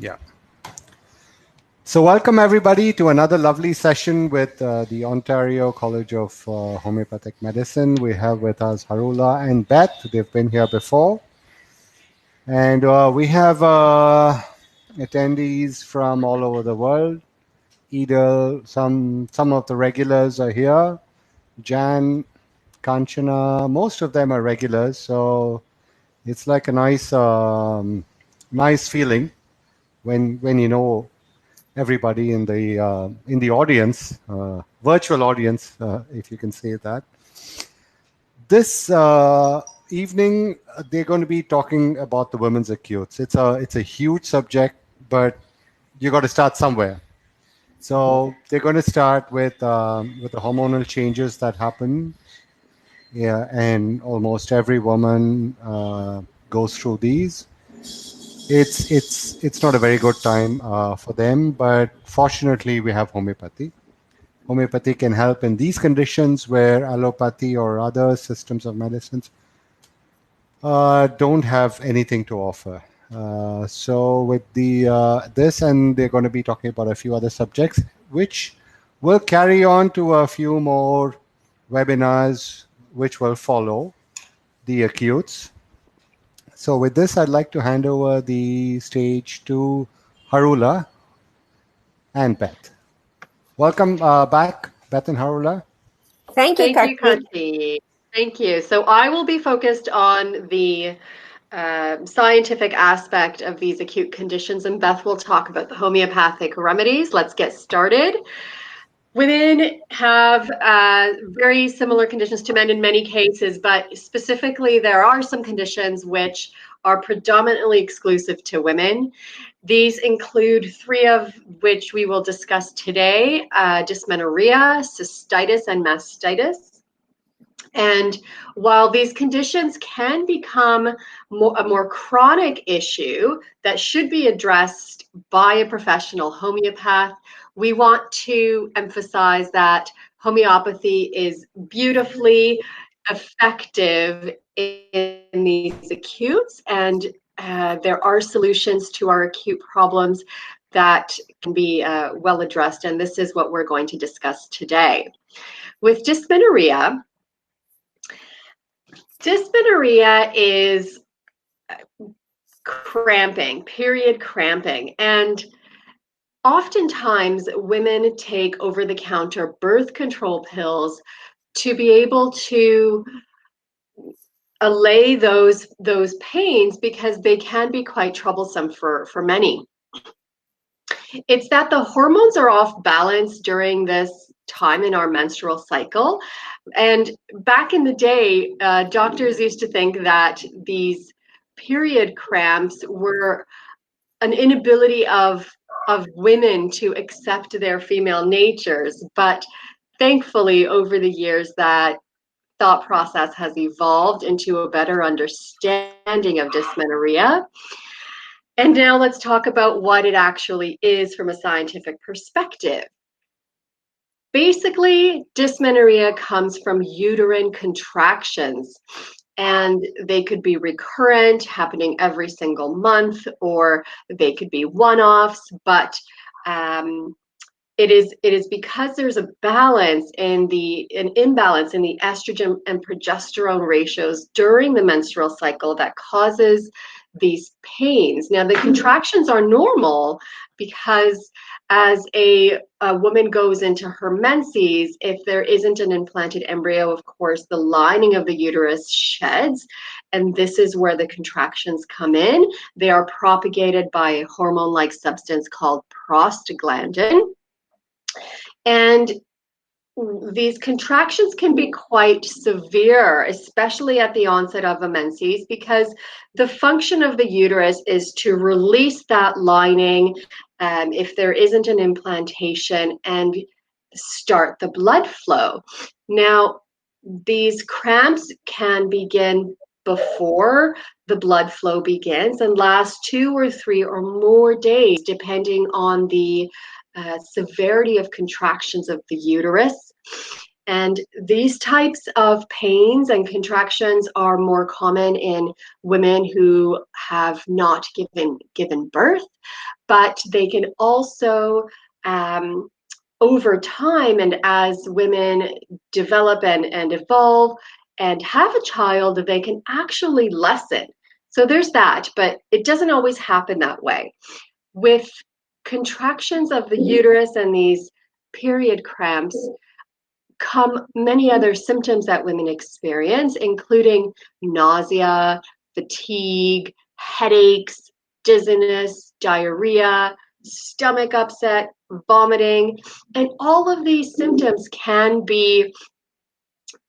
Yeah. So welcome everybody to another lovely session with the Ontario College of Homeopathic Medicine. We have with us Harula and Beth. They've been here before. And we have attendees from all over the world. Edel, some of the regulars are here. Jan, Kanchana, most of them are regulars. So it's like a nice feeling when you know everybody in the audience, virtual audience, if you can say that. This evening, they're going to be talking about the women's acutes. It's a huge subject, but you got to start somewhere. So they're going to start with the hormonal changes that happen. Yeah, and almost every woman goes through these. It's not a very good time for them, but fortunately we have homeopathy. Homeopathy can help in these conditions where allopathy or other systems of medicines don't have anything to offer. So with the this, and they're going to be talking about a few other subjects, which will carry on to a few more webinars, which will follow the acutes. So with this, I'd like to hand over the stage to Harula and Beth. Welcome back, Beth and Harula. Thank you, Thank you, Kartik. Kanchi. Thank you. So I will be focused on the scientific aspect of these acute conditions, and Beth will talk about the homeopathic remedies. Let's get started. Women have very similar conditions to men in many cases, but specifically there are some conditions which are predominantly exclusive to women. These include three of which we will discuss today: dysmenorrhea, cystitis, and mastitis. And while these conditions can become a more chronic issue that should be addressed by a professional homeopath, we want to emphasize that homeopathy is beautifully effective in these acutes, and there are solutions to our acute problems that can be well addressed, and this is what we're going to discuss today. With dysmenorrhea is cramping, period cramping, and oftentimes women take over-the-counter birth control pills to be able to allay those pains because they can be quite troublesome for many. It's that the hormones are off balance during this time in our menstrual cycle. And back in the day, doctors used to think that these period cramps were an inability of women to accept their female natures. But thankfully, over the years, that thought process has evolved into a better understanding of dysmenorrhea. And now let's talk about what it actually is from a scientific perspective. Basically, dysmenorrhea comes from uterine contractions, and they could be recurrent, happening every single month, or they could be one-offs, but it is because there's an imbalance in the estrogen and progesterone ratios during the menstrual cycle that causes these pains. Now, the contractions are normal because as a woman goes into her menses, if there isn't an implanted embryo, of course, the lining of the uterus sheds, and this is where the contractions come in. They are propagated by a hormone-like substance called prostaglandin. And these contractions can be quite severe, especially at the onset of a menses, because the function of the uterus is to release that lining if there isn't an implantation and start the blood flow. Now, these cramps can begin before the blood flow begins and last 2 or 3 or more days, depending on the severity of contractions of the uterus. And these types of pains and contractions are more common in women who have not given birth, but they can also um, over time and as women develop and evolve and have a child, they can actually lessen. So there's that, but it doesn't always happen that way. With contractions of the uterus and these period cramps come many other symptoms that women experience, including nausea, fatigue, headaches, dizziness, diarrhea, stomach upset, vomiting, and all of these symptoms can be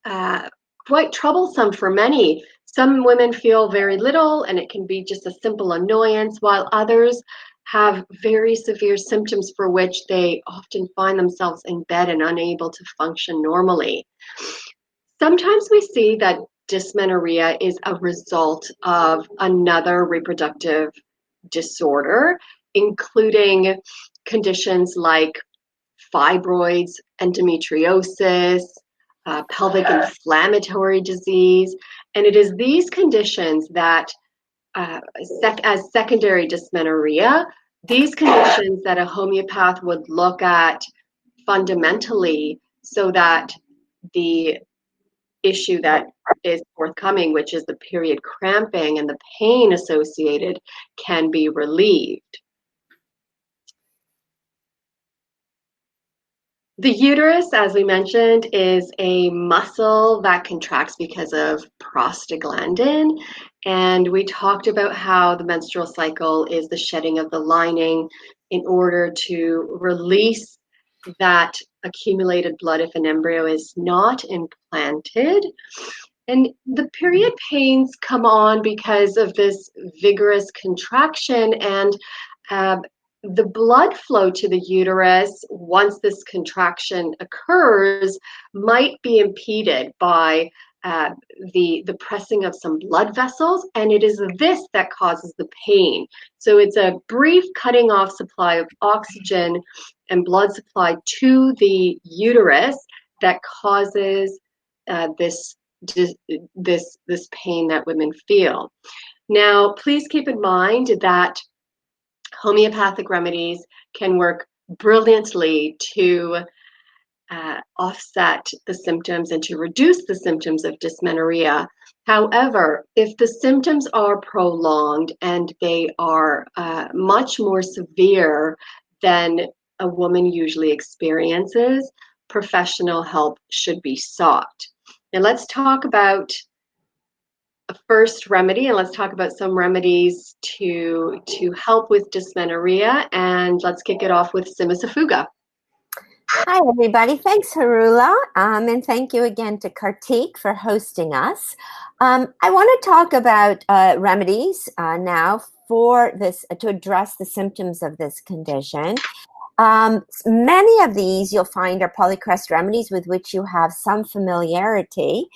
uh, quite troublesome for many. Some women feel very little and it can be just a simple annoyance, while others have very severe symptoms for which they often find themselves in bed and unable to function normally. Sometimes we see that dysmenorrhea is a result of another reproductive disorder, including conditions like fibroids, endometriosis, pelvic inflammatory disease. And it is these conditions that, as secondary dysmenorrhea, these conditions that a homeopath would look at fundamentally so that the issue that is forthcoming, which is the period cramping and the pain associated, can be relieved. The uterus, as we mentioned, is a muscle that contracts because of prostaglandin. And we talked about how the menstrual cycle is the shedding of the lining in order to release that accumulated blood if an embryo is not implanted. And the period pains come on because of this vigorous contraction, and uh, the blood flow to the uterus, once this contraction occurs, might be impeded by uh, the pressing of some blood vessels, and it is this that causes the pain. So it's a brief cutting off supply of oxygen and blood supply to the uterus that causes this this pain that women feel. Now, please keep in mind that homeopathic remedies can work brilliantly to offset the symptoms and to reduce the symptoms of dysmenorrhea. However, if the symptoms are prolonged and they are much more severe than a woman usually experiences, professional help should be sought. Now, let's talk about a first remedy, and let's talk about some remedies to help with dysmenorrhea. And let's kick it off with Simisafuga. Hi, everybody. Thanks, Harula. And thank you again to Kartik for hosting us. I want to talk about remedies now for this to address the symptoms of this condition. Many of these you'll find are polycrest remedies with which you have some familiarity.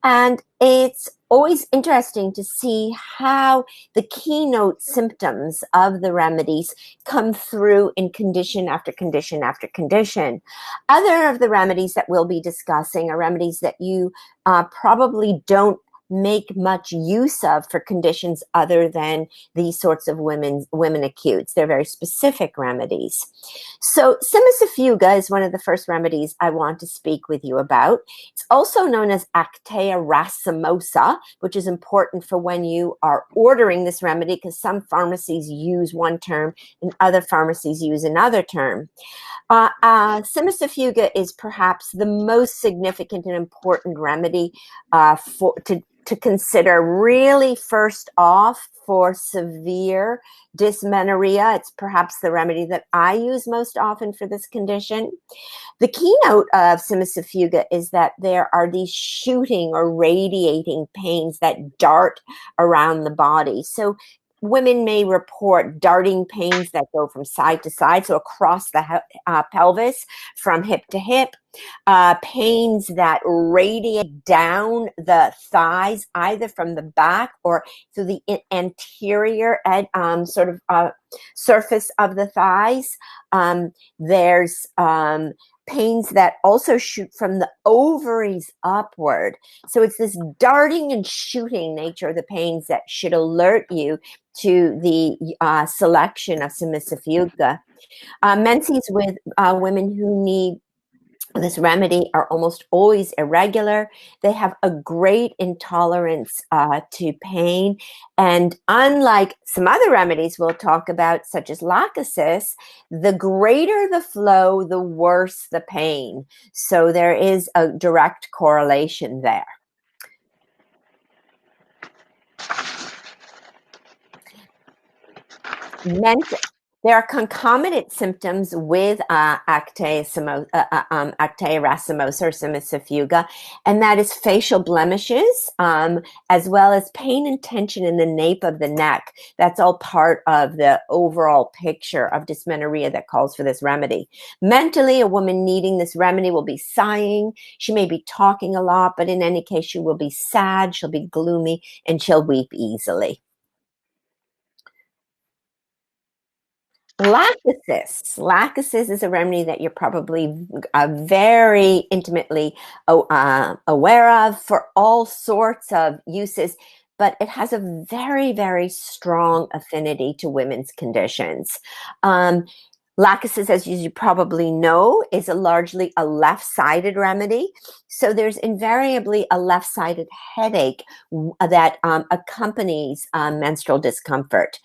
And it's always interesting to see how the keynote symptoms of the remedies come through in condition after condition after condition. Other of the remedies that we'll be discussing are remedies that you probably don't make much use of for conditions other than these sorts of women acutes. They're very specific remedies. So Simisafuga is one of the first remedies I want to speak with you about. It's also known as Actea racemosa, which is important for when you are ordering this remedy because some pharmacies use one term and other pharmacies use another term. Simisafuga is perhaps the most significant and important remedy to consider really first off for severe dysmenorrhea. It's perhaps the remedy that I use most often for this condition. The keynote of Simisafuga is that there are these shooting or radiating pains that dart around the body. So women may report darting pains that go from side to side, so across the pelvis, from hip to hip, pains that radiate down the thighs, either from the back or through the anterior surface of the thighs. There's pains that also shoot from the ovaries upward. So it's this darting and shooting nature of the pains that should alert you to the selection of submissive fuga. Menses with women who need this remedy are almost always irregular. They have a great intolerance to pain. And unlike some other remedies we'll talk about, such as lachesis, the greater the flow, the worse the pain. So there is a direct correlation there. There are concomitant symptoms with acte racemosa or submissive fuga, and that is facial blemishes, as well as pain and tension in the nape of the neck. That's all part of the overall picture of dysmenorrhea that calls for this remedy. Mentally, a woman needing this remedy will be sighing. She may be talking a lot, but in any case, she will be sad, she'll be gloomy, and she'll weep easily. Lachesis is a remedy that you're probably very intimately aware of for all sorts of uses, but it has a very, very strong affinity to women's conditions. Lachesis, as you probably know, is largely a left-sided remedy. So there's invariably a left-sided headache that accompanies menstrual discomfort.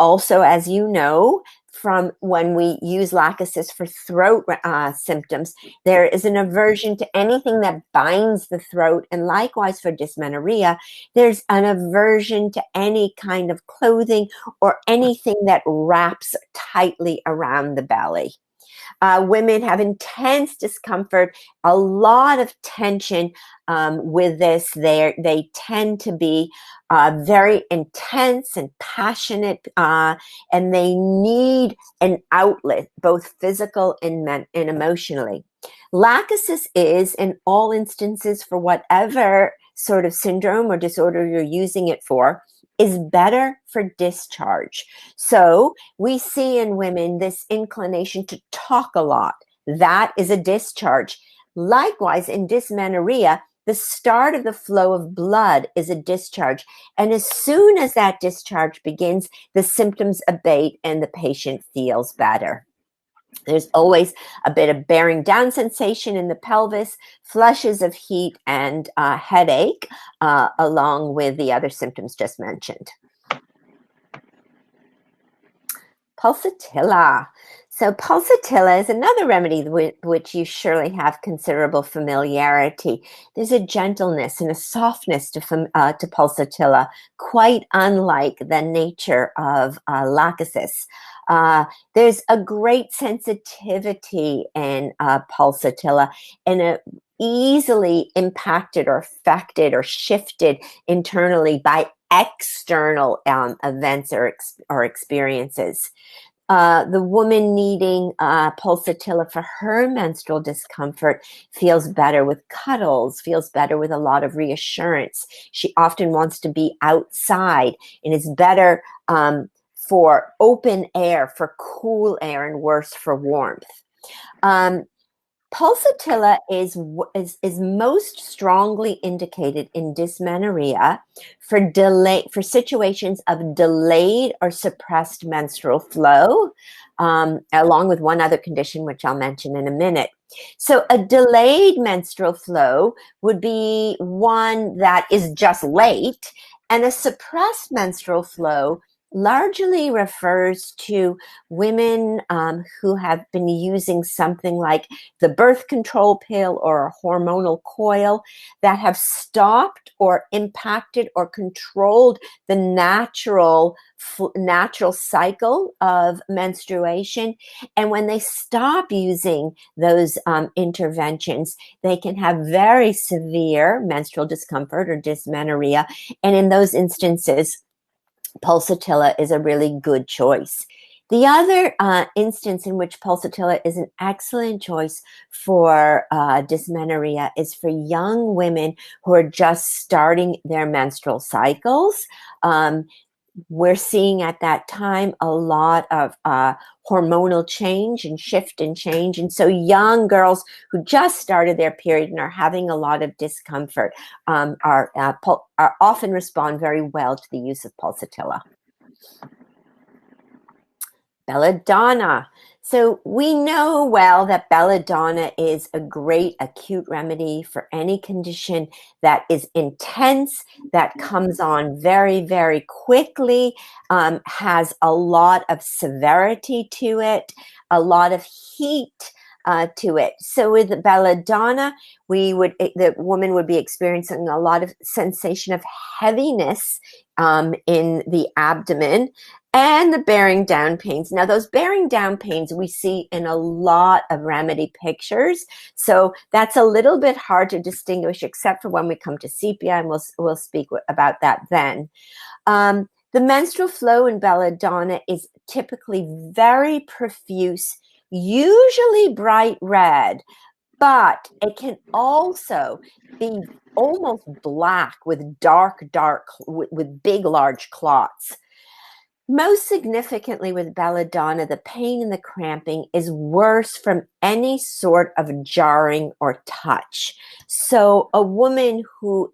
Also, as you know, from when we use lachesis for throat symptoms, there is an aversion to anything that binds the throat. And likewise for dysmenorrhea, there's an aversion to any kind of clothing or anything that wraps tightly around the belly. Women have intense discomfort, a lot of tension with this. They tend to be very intense and passionate, and they need an outlet, both physical and emotionally. Lachesis is, in all instances, for whatever sort of syndrome or disorder you're using it for, is better for discharge. So we see in women this inclination to talk a lot. That is a discharge. Likewise, in dysmenorrhea, the start of the flow of blood is a discharge. And as soon as that discharge begins, the symptoms abate and the patient feels better. There's always a bit of bearing down sensation in the pelvis, flushes of heat, and headache, along with the other symptoms just mentioned. Pulsatilla. So pulsatilla is another remedy with which you surely have considerable familiarity. There's a gentleness and a softness to pulsatilla, quite unlike the nature of lachesis. There's a great sensitivity in pulsatilla and a easily impacted or affected or shifted internally by external events or experiences. The woman needing pulsatilla for her menstrual discomfort feels better with cuddles, feels better with a lot of reassurance. She often wants to be outside and is better for open air, for cool air, and worse for warmth. Pulsatilla is most strongly indicated in dysmenorrhea for situations of delayed or suppressed menstrual flow, along with one other condition, which I'll mention in a minute. So a delayed menstrual flow would be one that is just late, and a suppressed menstrual flow largely refers to women who have been using something like the birth control pill or a hormonal coil that have stopped or impacted or controlled the natural cycle of menstruation. And when they stop using those interventions, they can have very severe menstrual discomfort or dysmenorrhea. And in those instances, pulsatilla is a really good choice. The other instance in which pulsatilla is an excellent choice for dysmenorrhea is for young women who are just starting their menstrual cycles. We're seeing at that time a lot of hormonal change and shift and change. And so young girls who just started their period and are having a lot of discomfort are often respond very well to the use of pulsatilla. Belladonna. So we know well that belladonna is a great acute remedy for any condition that is intense, that comes on very, very quickly, has a lot of severity to it, a lot of heat to it. So with belladonna, the woman would be experiencing a lot of sensation of heaviness in the abdomen, and the bearing down pains. Now, those bearing down pains we see in a lot of remedy pictures. So that's a little bit hard to distinguish, except for when we come to sepia, and we'll speak about that then. The menstrual flow in belladonna is typically very profuse, usually bright red, but it can also be almost black with with big, large clots. Most significantly with belladonna, the pain and the cramping is worse from any sort of jarring or touch. So a woman who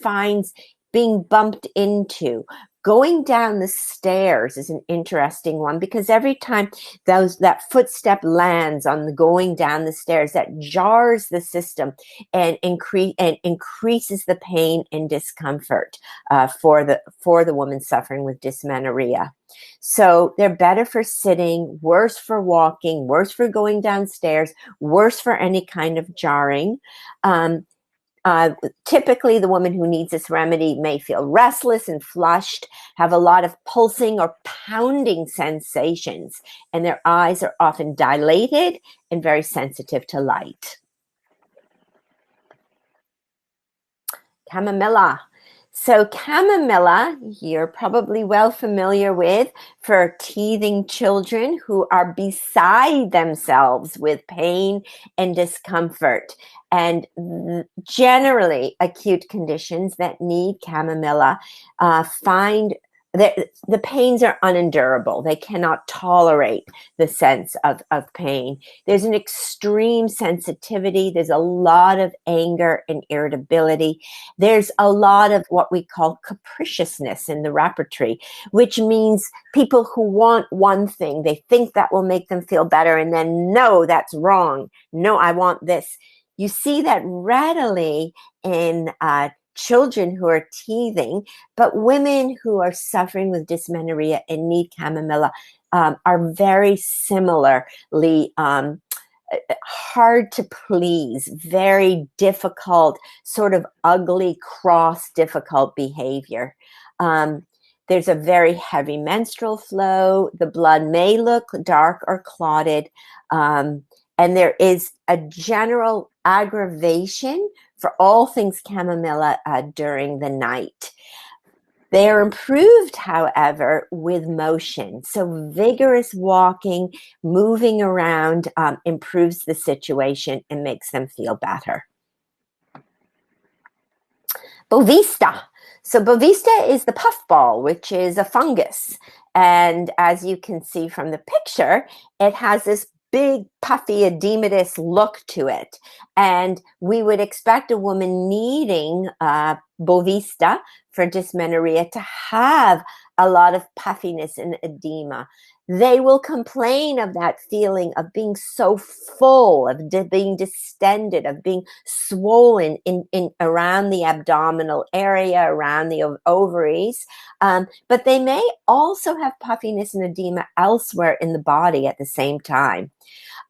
finds being bumped into, going down the stairs is an interesting one, because every time that footstep lands on the going down the stairs, that jars the system and increases the pain and discomfort for the woman suffering with dysmenorrhea. So they're better for sitting, worse for walking, worse for going downstairs, worse for any kind of jarring. Typically, the woman who needs this remedy may feel restless and flushed, have a lot of pulsing or pounding sensations, and their eyes are often dilated and very sensitive to light. Chamomilla. So chamomilla, you're probably well familiar with for teething children who are beside themselves with pain and discomfort. And generally, acute conditions that need chamomilla find the pains are unendurable. They cannot tolerate the sense of pain. There's an extreme sensitivity. There's a lot of anger and irritability. There's a lot of what we call capriciousness in the repertory, which means people who want one thing, they think that will make them feel better, and then, no, that's wrong. No, I want this. You see that readily in children who are teething, but women who are suffering with dysmenorrhea and need chamomilla are very similarly hard to please, very difficult, sort of ugly, cross, difficult behavior. There's a very heavy menstrual flow. The blood may look dark or clotted. And there is a general aggravation for all things chamomilla during the night. They are improved, however, with motion. So vigorous walking, moving around improves the situation and makes them feel better. Bovista. So Bovista is the puffball, which is a fungus. And as you can see from the picture, it has this big, puffy, edematous look to it. And we would expect a woman needing Bovista for dysmenorrhea to have a lot of puffiness and edema. They will complain of that feeling of being so full, of being distended, of being swollen in around the abdominal area, around the ovaries. But they may also have puffiness and edema elsewhere in the body at the same time.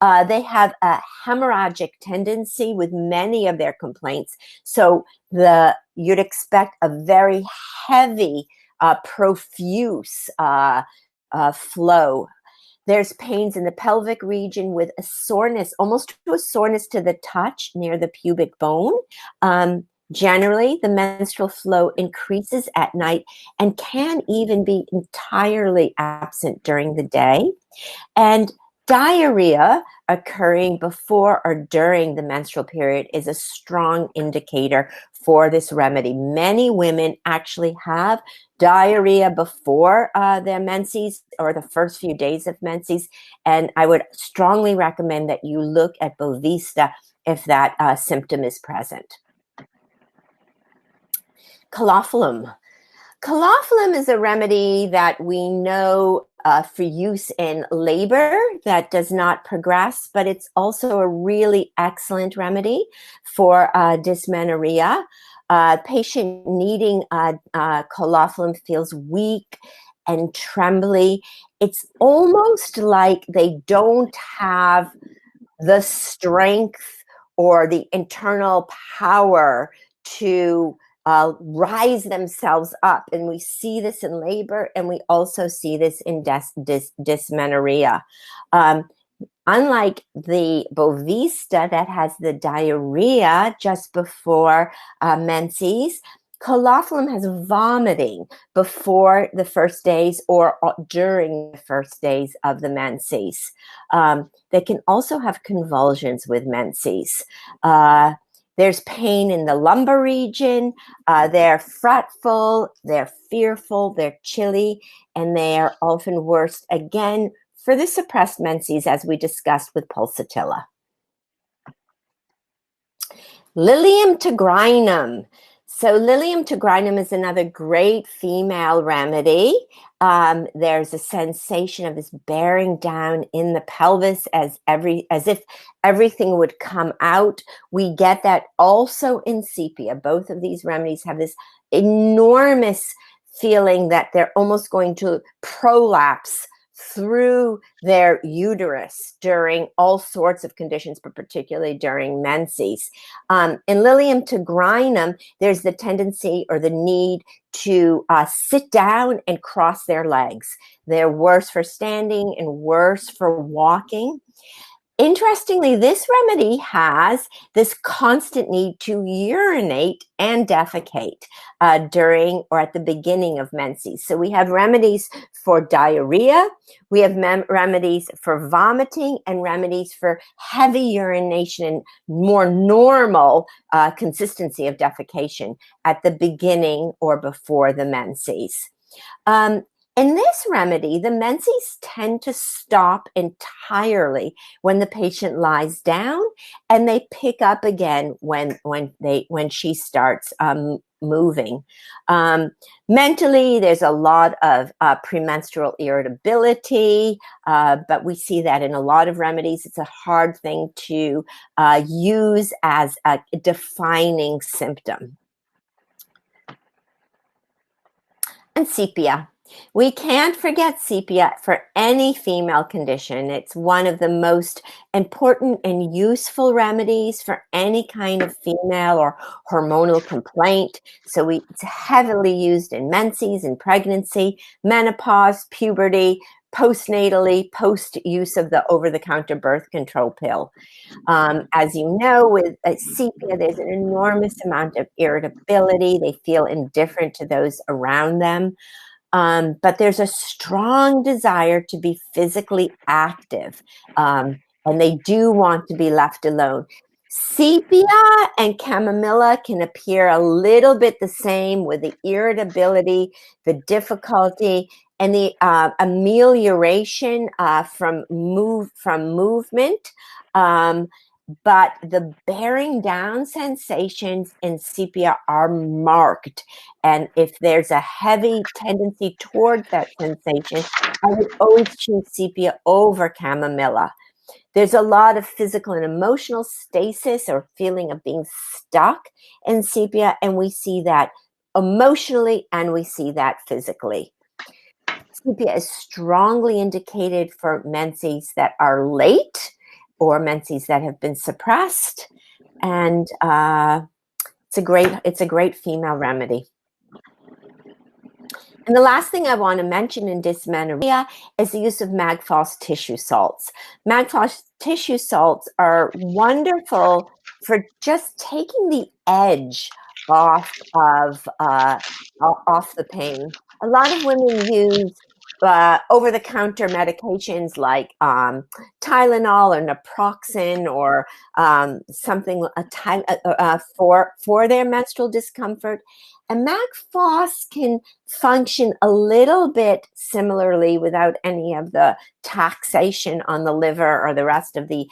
They have a hemorrhagic tendency with many of their complaints. So you'd expect a very heavy, profuse flow. There's pains in the pelvic region with a soreness, almost to a soreness to the touch near the pubic bone. Generally, the menstrual flow increases at night and can even be entirely absent during the day. And Diarrhea occurring before or during the menstrual period is a strong indicator for this remedy. Many women actually have diarrhea before their menses or the first few days of menses, and I would strongly recommend that you look at Bovista if that symptom is present. Calophyllum. Calophyllum is a remedy that we know for use in labor that does not progress, but it's also a really excellent remedy for dysmenorrhea. Patient needing calophyllum feels weak and trembly. It's almost like they don't have the strength or the internal power to rise themselves up. And we see this in labor, and we also see this in dysmenorrhea. Unlike the Bovista that has the diarrhea just before menses, calophyllum has vomiting before the first days or during the first days of the menses. They can also have convulsions with menses. There's pain in the lumbar region. They're fretful, they're fearful, they're chilly, and they are often worse, again, for the suppressed menses, as we discussed with pulsatilla. Lilium tigrinum. So Lilium tigrinum is another great female remedy. There's a sensation of this bearing down in the pelvis as if everything would come out. We get that also in sepia. Both of these remedies have this enormous feeling that they're almost going to prolapse through their uterus during all sorts of conditions, but particularly during menses. In Lilium tigrinum, there's the tendency or the need to sit down and cross their legs. They're worse for standing and worse for walking. Interestingly, this remedy has this constant need to urinate and defecate during or at the beginning of menses. So we have remedies for diarrhea, we have remedies for vomiting, and remedies for heavy urination and more normal consistency of defecation at the beginning or before the menses. In this remedy, the menses tend to stop entirely when the patient lies down, and they pick up again when she starts moving. Mentally, there's a lot of premenstrual irritability, but we see that in a lot of remedies. It's a hard thing to use as a defining symptom. And sepia. We can't forget sepia for any female condition. It's one of the most important and useful remedies for any kind of female or hormonal complaint. So it's heavily used in menses, in pregnancy, menopause, puberty, postnatally, post use of the over-the-counter birth control pill. As you know, with sepia, there's an enormous amount of irritability. They feel indifferent to those around them. But there's a strong desire to be physically active, and they do want to be left alone. Sepia and chamomilla can appear a little bit the same, with the irritability, the difficulty, and the amelioration from movement. But the bearing down sensations in sepia are marked. And if there's a heavy tendency towards that sensation, I would always choose sepia over chamomilla. There's a lot of physical and emotional stasis or feeling of being stuck in sepia, and we see that emotionally and we see that physically. Sepia is strongly indicated for menses that are late or menses that have been suppressed, and it's a great female remedy. And the last thing I want to mention in dysmenorrhea is the use of mag-phos tissue salts. Mag-phos tissue salts are wonderful for just taking the edge off of off the pain. A lot of women use over-the-counter medications like Tylenol or naproxen or something for their menstrual discomfort. And Mac-Phos can function a little bit similarly without any of the taxation on the liver or the rest of the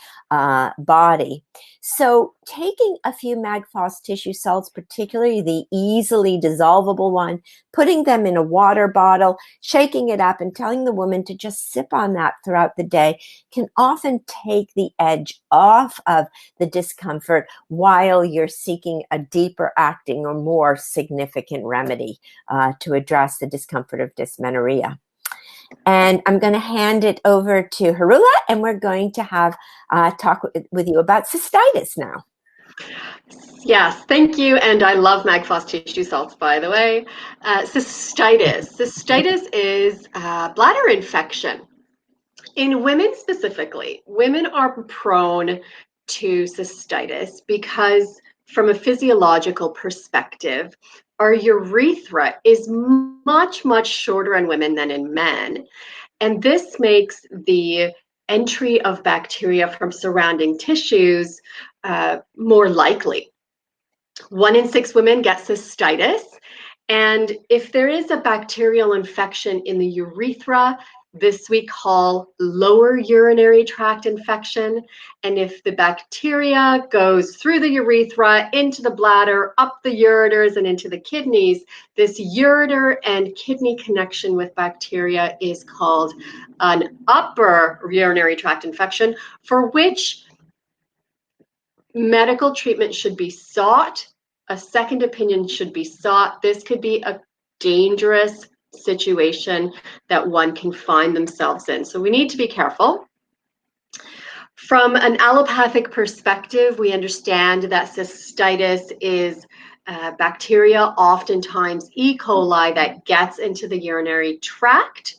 body. So taking a few Mac-Phos tissue salts, particularly the easily dissolvable one, putting them in a water bottle, shaking it up and telling the woman to just sip on that throughout the day can often take the edge off of the discomfort while you're seeking a deeper acting or more significant remedy to address the discomfort of dysmenorrhea. And I'm going to hand it over to Harula, and we're going to have talk with you about cystitis now. Yes, thank you. And I love Mac-Phos tissue salts, by the way. Cystitis. Cystitis is bladder infection. In women specifically, women are prone to cystitis because from a physiological perspective, our urethra is much, much shorter in women than in men. And this makes the entry of bacteria from surrounding tissues more likely. 1 in 6 women get cystitis. And if there is a bacterial infection in the urethra, this we call lower urinary tract infection. And if the bacteria goes through the urethra, into the bladder, up the ureters, and into the kidneys, this ureter and kidney connection with bacteria is called an upper urinary tract infection, for which medical treatment should be sought. A second opinion should be sought. This could be a dangerous situation that one can find themselves in. So we need to be careful. From an allopathic perspective, we understand that cystitis is bacteria, oftentimes E. coli, that gets into the urinary tract.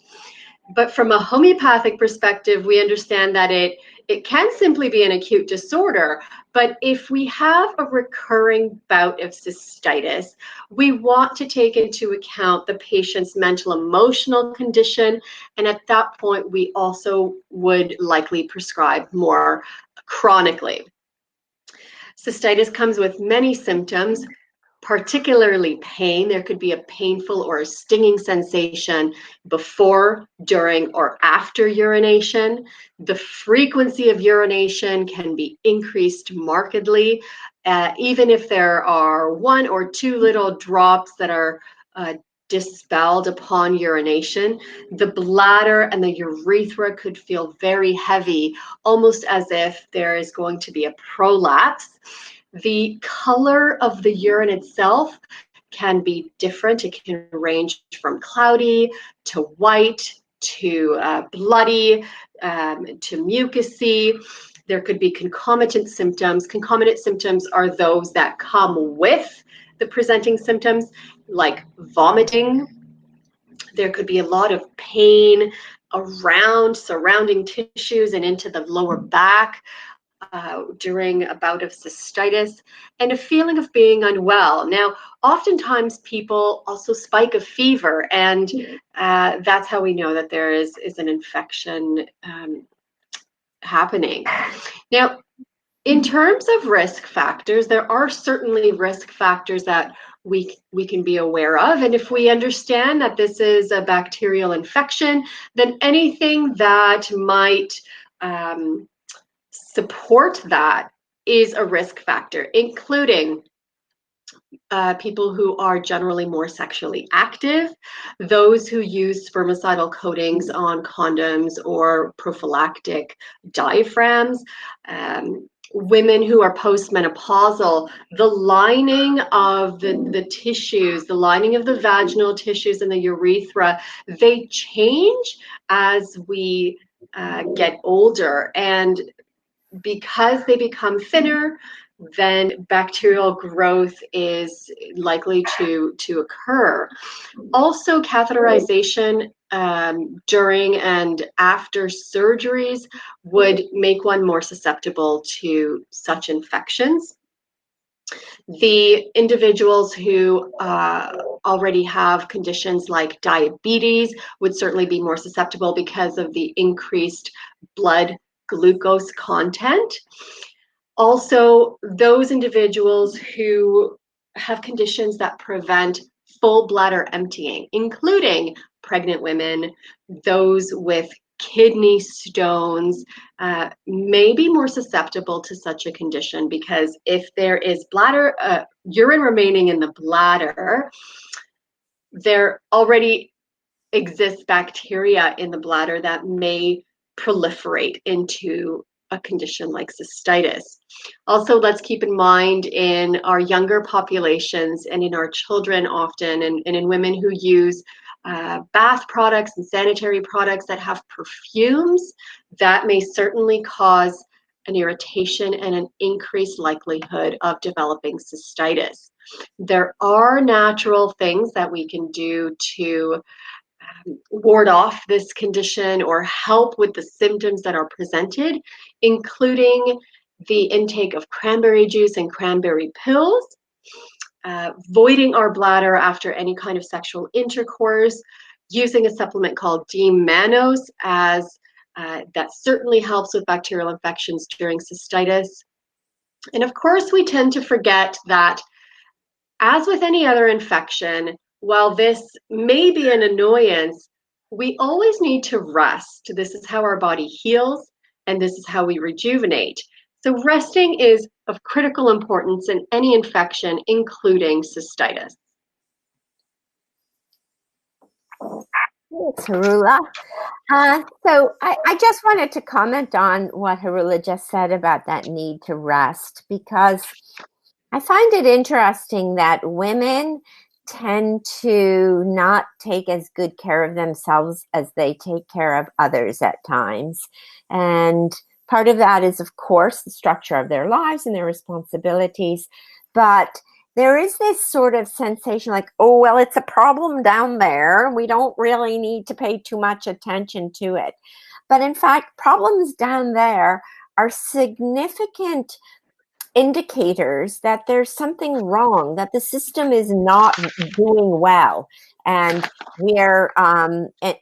But from a homeopathic perspective, we understand that it can simply be an acute disorder. But if we have a recurring bout of cystitis, we want to take into account the patient's mental emotional condition. And at that point, we also would likely prescribe more chronically. Cystitis comes with many symptoms, particularly pain. There could be a painful or a stinging sensation before, during, or after urination. The frequency of urination can be increased markedly, even if there are 1 or 2 little drops that are dispelled upon urination. The bladder and the urethra could feel very heavy, almost as if there is going to be a prolapse. The color of the urine itself can be different. It can range from cloudy to white to bloody to mucousy. There could be concomitant symptoms. Concomitant symptoms are those that come with the presenting symptoms, like vomiting. There could be a lot of pain around surrounding tissues and into the lower back during a bout of cystitis, and a feeling of being unwell. Now, oftentimes people also spike a fever, and that's how we know that there is an infection happening. Now, in terms of risk factors, there are certainly risk factors that we can be aware of. And if we understand that this is a bacterial infection, then anything that might support that is a risk factor, including people who are generally more sexually active, those who use spermicidal coatings on condoms or prophylactic diaphragms, women who are postmenopausal. The lining of the tissues, the lining of the vaginal tissues and the urethra, they change as we get older, and because they become thinner, then bacterial growth is likely to occur. Also, catheterization during and after surgeries would make one more susceptible to such infections. The individuals who already have conditions like diabetes would certainly be more susceptible because of the increased blood glucose content. Also, those individuals who have conditions that prevent full bladder emptying, including pregnant women, those with kidney stones, may be more susceptible to such a condition, because if there is urine remaining in the bladder, there already exists bacteria in the bladder that may proliferate into a condition like cystitis. Also, let's keep in mind, in our younger populations and in our children often, and in women who use bath products and sanitary products that have perfumes, that may certainly cause an irritation and an increased likelihood of developing cystitis. There are natural things that we can do to ward off this condition or help with the symptoms that are presented, including the intake of cranberry juice and cranberry pills, voiding our bladder after any kind of sexual intercourse, using a supplement called D-mannose, as that certainly helps with bacterial infections during cystitis. And of course, we tend to forget that, as with any other infection, while this may be an annoyance, we always need to rest. This is how our body heals, and this is how we rejuvenate. So resting is of critical importance in any infection, including cystitis. Thanks, Harula. So I just wanted to comment on what Harula just said about that need to rest, because I find it interesting that women tend to not take as good care of themselves as they take care of others at times. And part of that is, of course, the structure of their lives and their responsibilities. But there is this sort of sensation like, oh, well, it's a problem down there. We don't really need to pay too much attention to it. But in fact, problems down there are significant indicators that there's something wrong, that the system is not doing well, and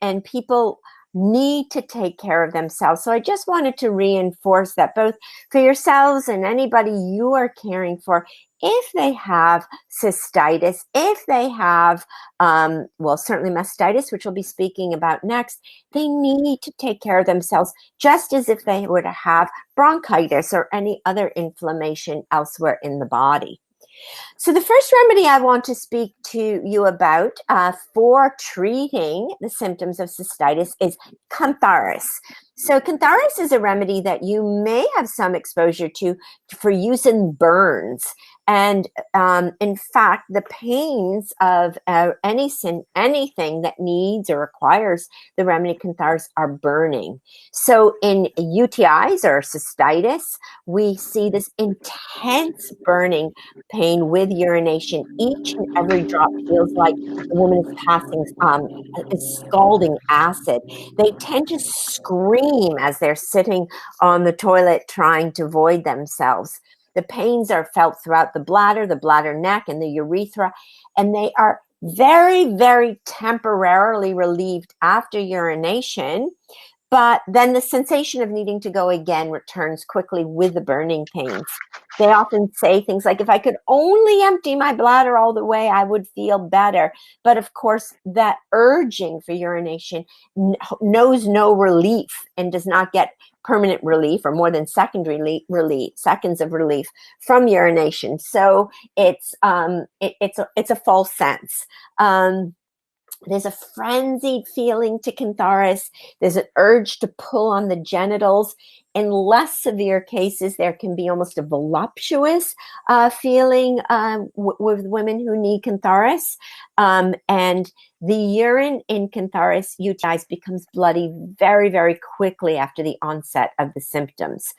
and people need to take care of themselves. So I just wanted to reinforce that, both for yourselves and anybody you are caring for, if they have cystitis, if they have, certainly mastitis, which we'll be speaking about next, they need to take care of themselves, just as if they were to have bronchitis or any other inflammation elsewhere in the body. So the first remedy I want to speak to you about for treating the symptoms of cystitis is cantharis. So cantharis is a remedy that you may have some exposure to for use in burns. And in fact, the pains of anything that needs or requires the remedy cantharis are burning. So in UTIs or cystitis, we see this intense burning pain with urination. Each and every drop feels like the woman is passing scalding acid. They tend to scream as they're sitting on the toilet trying to void themselves. The pains are felt throughout the bladder neck, and the urethra, and they are very, very temporarily relieved after urination. But then the sensation of needing to go again returns quickly with the burning pains. They often say things like, if I could only empty my bladder all the way, I would feel better. But of course, that urging for urination knows no relief and does not get permanent relief or more than secondary relief, seconds of relief from urination. So it's a false sense. There's a frenzied feeling to cantharis. There's an urge to pull on the genitals. In less severe cases, there can be almost a voluptuous feeling with women who need cantharis. And the urine in cantharis UTIs becomes bloody very, very quickly after the onset of the symptoms.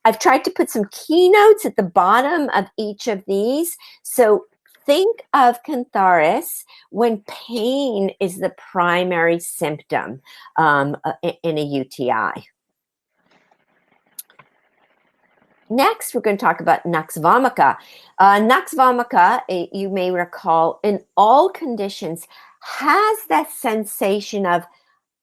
I've tried to put some keynotes at the bottom of each of these. So think of cantharis when pain is the primary symptom in a UTI. Next, we're going to talk about nux vomica. Nux vomica, you may recall, in all conditions, has that sensation of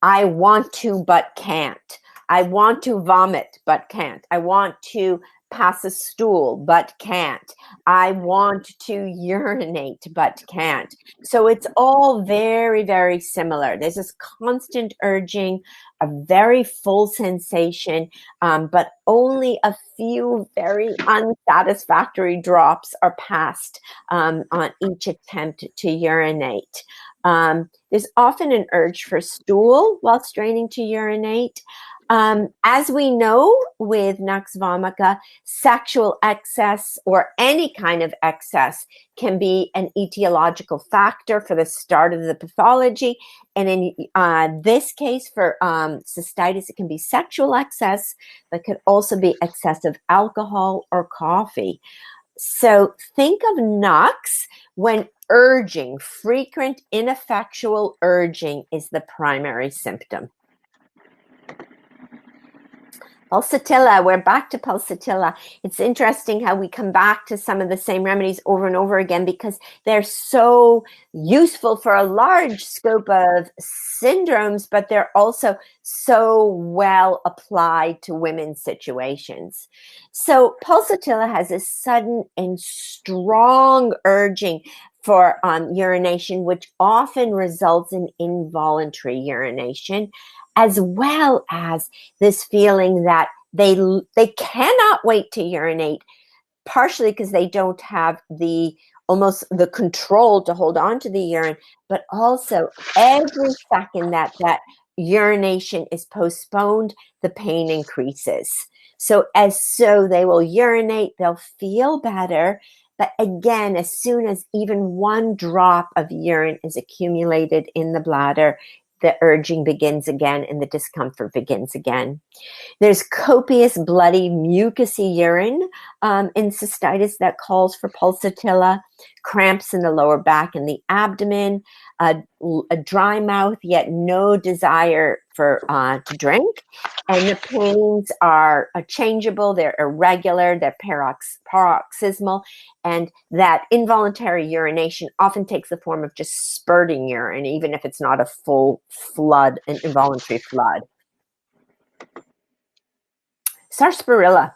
I want to but can't. I want to vomit but can't. I want to pass a stool but can't. I want to urinate but can't. So it's all very, very similar. There's this constant urging, a very full sensation, but only a few very unsatisfactory drops are passed on each attempt to urinate. There's often an urge for stool while straining to urinate. As we know with nux vomica, sexual excess or any kind of excess can be an etiological factor for the start of the pathology. And in this case, for cystitis, it can be sexual excess, but could also be excessive alcohol or coffee. So think of nux when urging, frequent ineffectual urging is the primary symptom. Pulsatilla, we're back to pulsatilla. It's interesting how we come back to some of the same remedies over and over again because they're so useful for a large scope of syndromes, but they're also so well applied to women's situations. So pulsatilla has a sudden and strong urging for urination, which often results in involuntary urination, as well as this feeling that they cannot wait to urinate, partially because they don't have almost the control to hold on to the urine, but also every second that urination is postponed, the pain increases. So they will urinate, they'll feel better. But again, as soon as even one drop of urine is accumulated in the bladder, the urging begins again and the discomfort begins again. There's copious, bloody, mucousy urine in cystitis that calls for pulsatilla, cramps in the lower back and the abdomen, a dry mouth, yet no desire for to drink. And the pains are changeable, they're irregular, they're paroxysmal, and that involuntary urination often takes the form of just spurting urine, even if it's not a full flood, an involuntary flood. Sarsaparilla.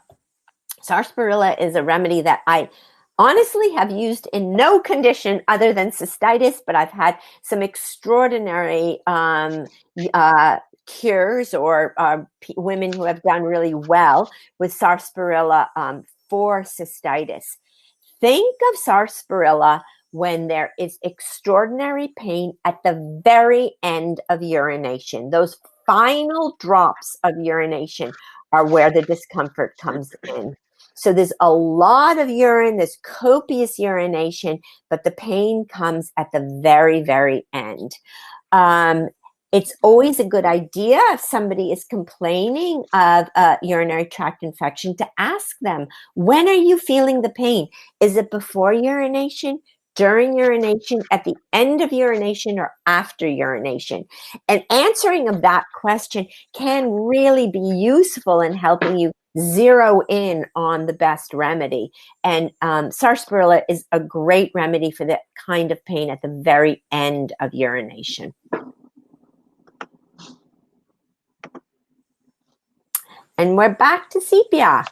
Sarsaparilla is a remedy that I honestly have used in no condition other than cystitis, but I've had some extraordinary cures or women who have done really well with sarsaparilla for cystitis. Think of sarsaparilla when there is extraordinary pain at the very end of urination. Those final drops of urination are where the discomfort comes in. So there's a lot of urine, there's copious urination, but the pain comes at the very, very end. It's always a good idea if somebody is complaining of a urinary tract infection to ask them, when are you feeling the pain? Is it before urination, during urination, at the end of urination, or after urination? And answering of that question can really be useful in helping you zero in on the best remedy. And sarsaparilla is a great remedy for that kind of pain at the very end of urination. And we're back to sepia.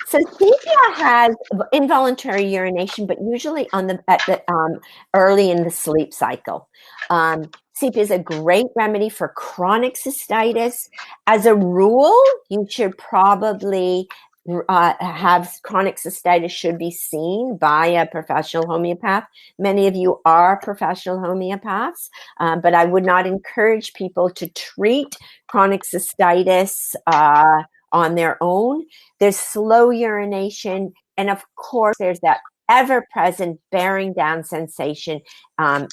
So sepia has involuntary urination, but usually early in the sleep cycle. Sepia is a great remedy for chronic cystitis. As a rule, you should probably have chronic cystitis should be seen by a professional homeopath. Many of you are professional homeopaths, but I would not encourage people to treat chronic cystitis on their own. There's slow urination, and of course there's that ever-present bearing down sensation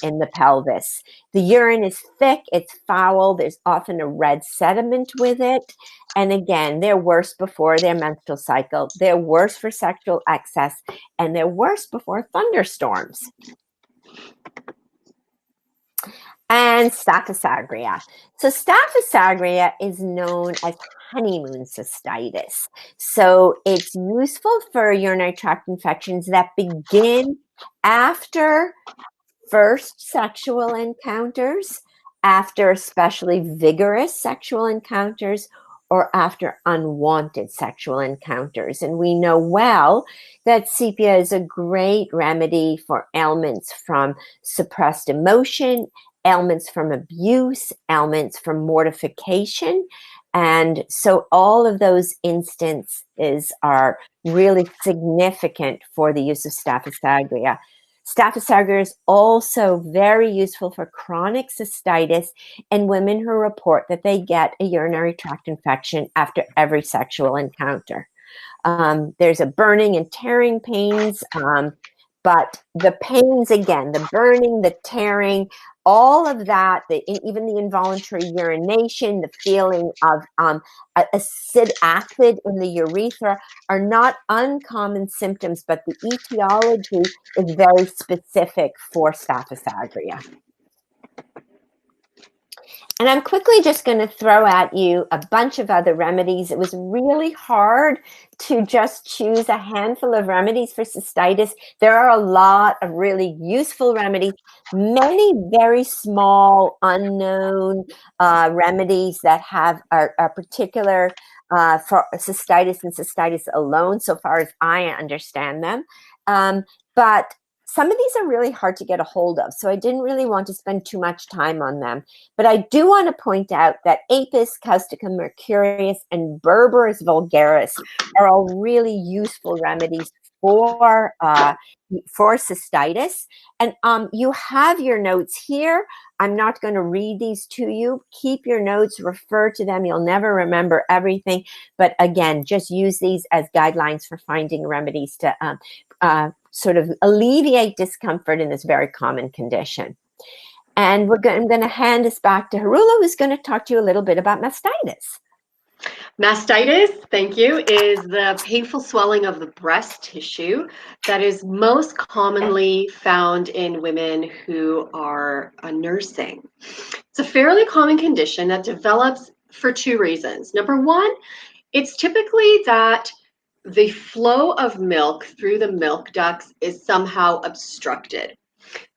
in the pelvis. The urine is thick, it's foul, there's often a red sediment with it, and again, they're worse before their menstrual cycle, they're worse for sexual excess, and they're worse before thunderstorms. And staphysagria. So staphysagria is known as honeymoon cystitis. So it's useful for urinary tract infections that begin after first sexual encounters, after especially vigorous sexual encounters, or after unwanted sexual encounters. And we know well that sepia is a great remedy for ailments from suppressed emotion, ailments from abuse, ailments from mortification. And so all of those instances are really significant for the use of Staphysagria. Staphysagria is also very useful for chronic cystitis and women who report that they get a urinary tract infection after every sexual encounter. There's a burning and tearing pains, but the pains, again, the burning, the tearing, all of that, even the involuntary urination, the feeling of acid in the urethra are not uncommon symptoms, but the etiology is very specific for Staphysagria. And I'm quickly just going to throw at you a bunch of other remedies. It was really hard to just choose a handful of remedies for cystitis. There are a lot of really useful remedies, many very small, unknown remedies that have a particular for cystitis and cystitis alone, so far as I understand them. But some of these are really hard to get a hold of, so I didn't really want to spend too much time on them. But I do want to point out that Apis, Causticum mercurius, and Berberis vulgaris are all really useful remedies for cystitis. And you have your notes here. I'm not going to read these to you. Keep your notes, refer to them. You'll never remember everything. But again, just use these as guidelines for finding remedies to sort of alleviate discomfort in this very common condition. And I'm going to hand this back to Harula, who's going to talk to you a little bit about mastitis. Mastitis, thank you, is the painful swelling of the breast tissue that is most commonly found in women who are nursing. It's a fairly common condition that develops for two reasons. Number one, it's typically that the flow of milk through the milk ducts is somehow obstructed.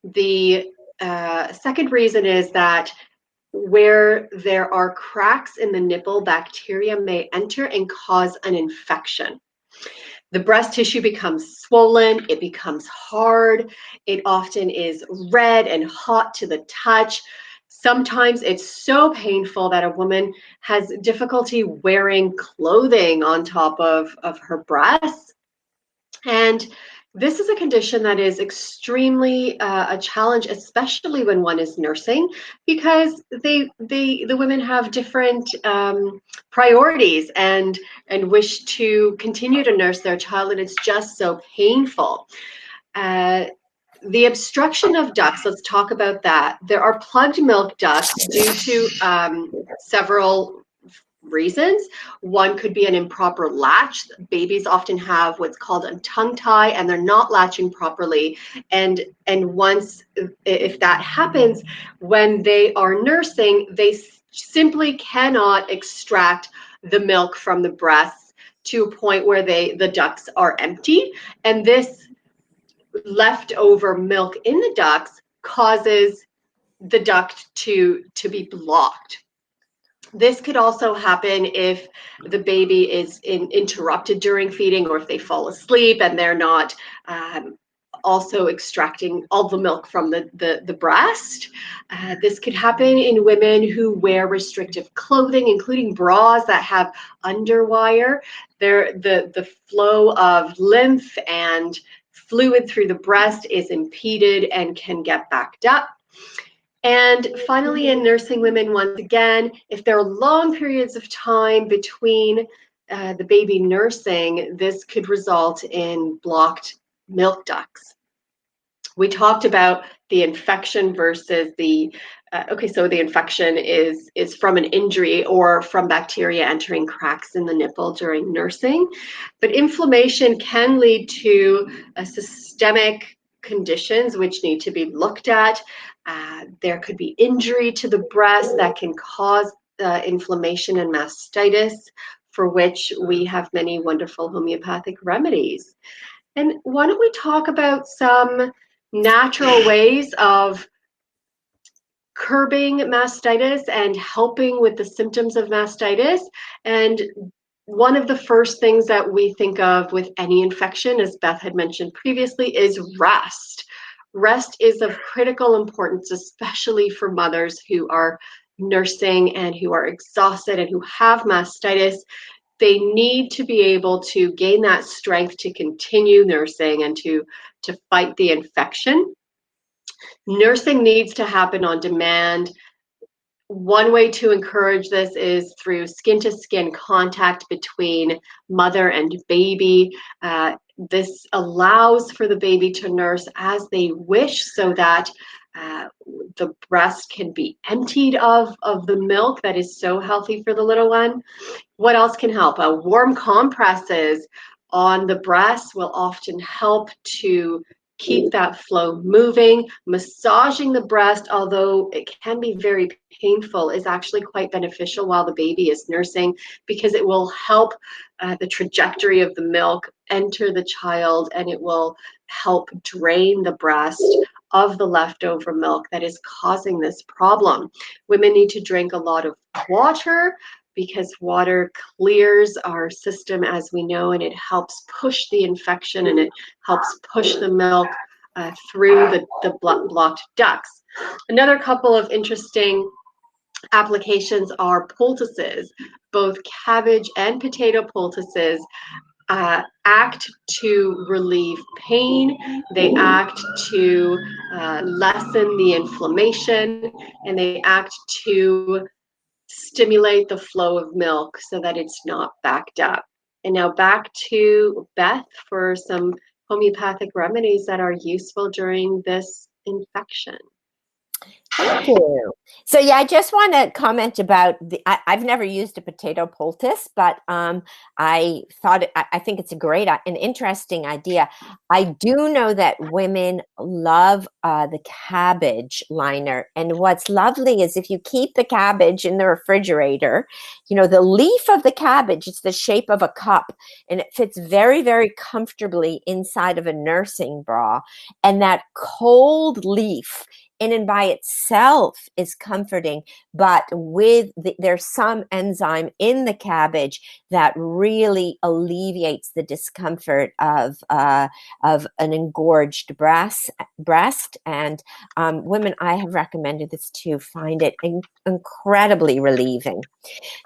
The second reason is that where there are cracks in the nipple, bacteria may enter and cause an infection. The breast tissue becomes swollen, it becomes hard, it often is red and hot to the touch. Sometimes it's so painful that a woman has difficulty wearing clothing on top of her breasts. And this is a condition that is extremely a challenge, especially when one is nursing, because the women have different priorities and wish to continue to nurse their child, and it's just so painful. The obstruction of ducts, let's talk about that. There are plugged milk ducts due to several reasons. One could be an improper latch. Babies often have what's called a tongue tie, and they're not latching properly. And once, if that happens, when they are nursing, they simply cannot extract the milk from the breasts to a point where the ducts are empty. And this leftover milk in the ducts causes the duct to be blocked. This could also happen if the baby is interrupted during feeding, or if they fall asleep and they're not also extracting all the milk from the breast. This could happen in women who wear restrictive clothing, including bras that have underwire. The flow of lymph and fluid through the breast is impeded and can get backed up. And finally, in nursing women, once again, if there are long periods of time between the baby nursing, this could result in blocked milk ducts. We talked about the infection versus the, so the infection is from an injury or from bacteria entering cracks in the nipple during nursing. But inflammation can lead to systemic conditions which need to be looked at. There could be injury to the breast that can cause inflammation and mastitis, for which we have many wonderful homeopathic remedies. And why don't we talk about some natural ways of curbing mastitis and helping with the symptoms of mastitis? And one of the first things that we think of with any infection, as Beth had mentioned previously, is rest. Rest is of critical importance, especially for mothers who are nursing and who are exhausted and who have mastitis. They need to be able to gain that strength to continue nursing and to fight the infection. Nursing needs to happen on demand. One way to encourage this is through skin-to-skin contact between mother and baby. This allows for the baby to nurse as they wish, so that the breast can be emptied of the milk that is so healthy for the little one. What else can help? Warm compresses on the breast will often help to keep that flow moving. Massaging the breast, although it can be very painful, is actually quite beneficial while the baby is nursing, because it will help the trajectory of the milk enter the child, and it will help drain the breast of the leftover milk that is causing this problem. Women need to drink a lot of water, because water clears our system, as we know, and it helps push the infection, and it helps push the milk through the blocked ducts. Another couple of interesting applications are poultices. Both cabbage and potato poultices act to relieve pain. They act to lessen the inflammation, and they act to stimulate the flow of milk so that it's not backed up. And now back to Beth for some homeopathic remedies that are useful during this infection. Thank you. So yeah, I just want to comment about I've never used a potato poultice, but I thought I think it's a great, an interesting idea. I do know that women love the cabbage liner, and what's lovely is if you keep the cabbage in the refrigerator, you know, the leaf of the cabbage, it's the shape of a cup, and it fits very, very comfortably inside of a nursing bra, and that cold leaf in and by itself is comforting, but there's some enzyme in the cabbage that really alleviates the discomfort of an engorged breast. And women, I have recommended this to find it incredibly relieving.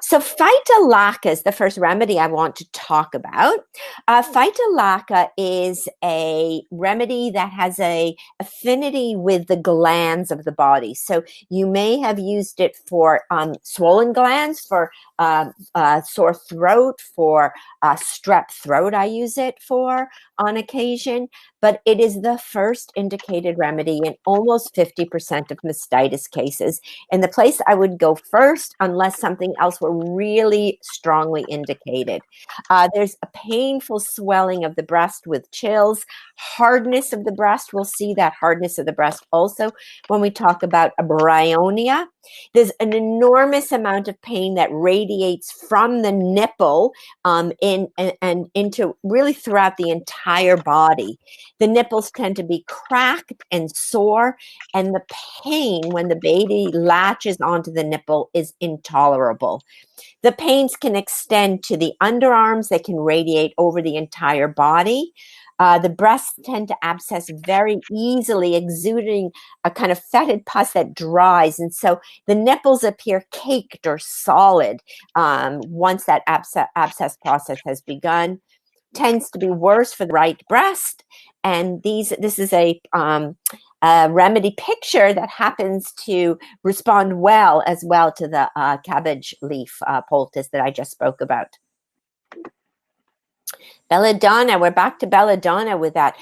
So Phytolacca is the first remedy I want to talk about. Phytolacca is a remedy that has a affinity with the glands of the body. So you may have used it for swollen glands, for sore throat, for strep throat. I use it for on occasion, but it is the first indicated remedy in almost 50% of mastitis cases. And the place I would go first, unless something else were really strongly indicated. There's a painful swelling of the breast with chills, hardness of the breast. We'll see that hardness of the breast also when we talk about a bryonia. There's an enormous amount of pain that radiates from the nipple and into really throughout the entire body. The nipples tend to be cracked and sore, and the pain when the baby latches onto the nipple is intolerable. The pains can extend to the underarms. They can radiate over the entire body. The breasts tend to abscess very easily, exuding a kind of fetid pus that dries. And so the nipples appear caked or solid once that abscess process has begun. Tends to be worse for the right breast. And this is a remedy picture that happens to respond well as well to the cabbage leaf poultice that I just spoke about. Belladonna, we're back to belladonna with that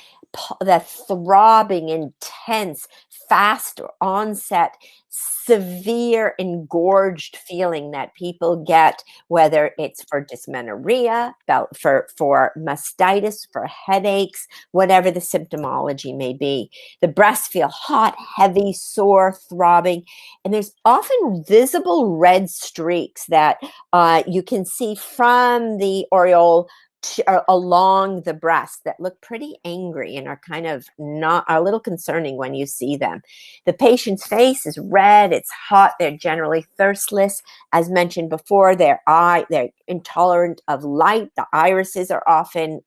throbbing, intense, fast onset, severe engorged feeling that people get, whether it's for dysmenorrhea, for mastitis, for headaches, whatever the symptomology may be. The breasts feel hot, heavy, sore, throbbing, and there's often visible red streaks that you can see from the areole along the breast that look pretty angry and are kind of not a little concerning when you see them. The patient's face is red, it's hot, they're generally thirstless. As mentioned before, they're intolerant of light. The irises are often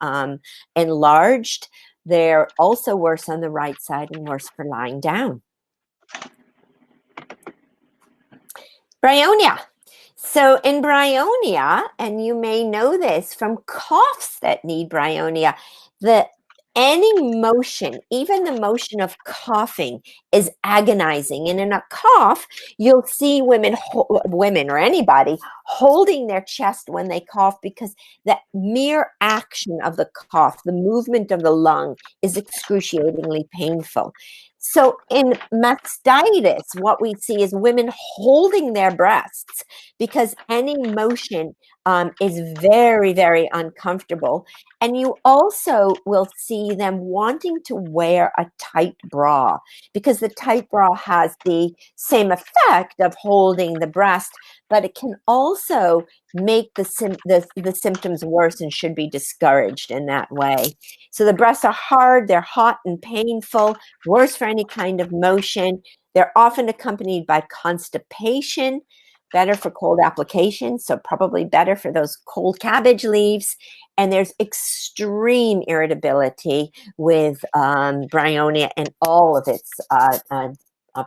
enlarged. They're also worse on the right side and worse for lying down. Bryonia. So in bryonia, and you may know this from coughs that need bryonia, any motion, even the motion of coughing, is agonizing. And in a cough, you'll see women or anybody holding their chest when they cough, because the mere action of the cough, the movement of the lung, is excruciatingly painful. So in mastitis, what we see is women holding their breasts because any motion is very, very uncomfortable. And you also will see them wanting to wear a tight bra, because the tight bra has the same effect of holding the breast, but it can also make the symptoms worse and should be discouraged in that way. So the breasts are hard, they're hot and painful, worse for any kind of motion. They're often accompanied by constipation, better for cold applications, so probably better for those cold cabbage leaves. And there's extreme irritability with bryonia and all of its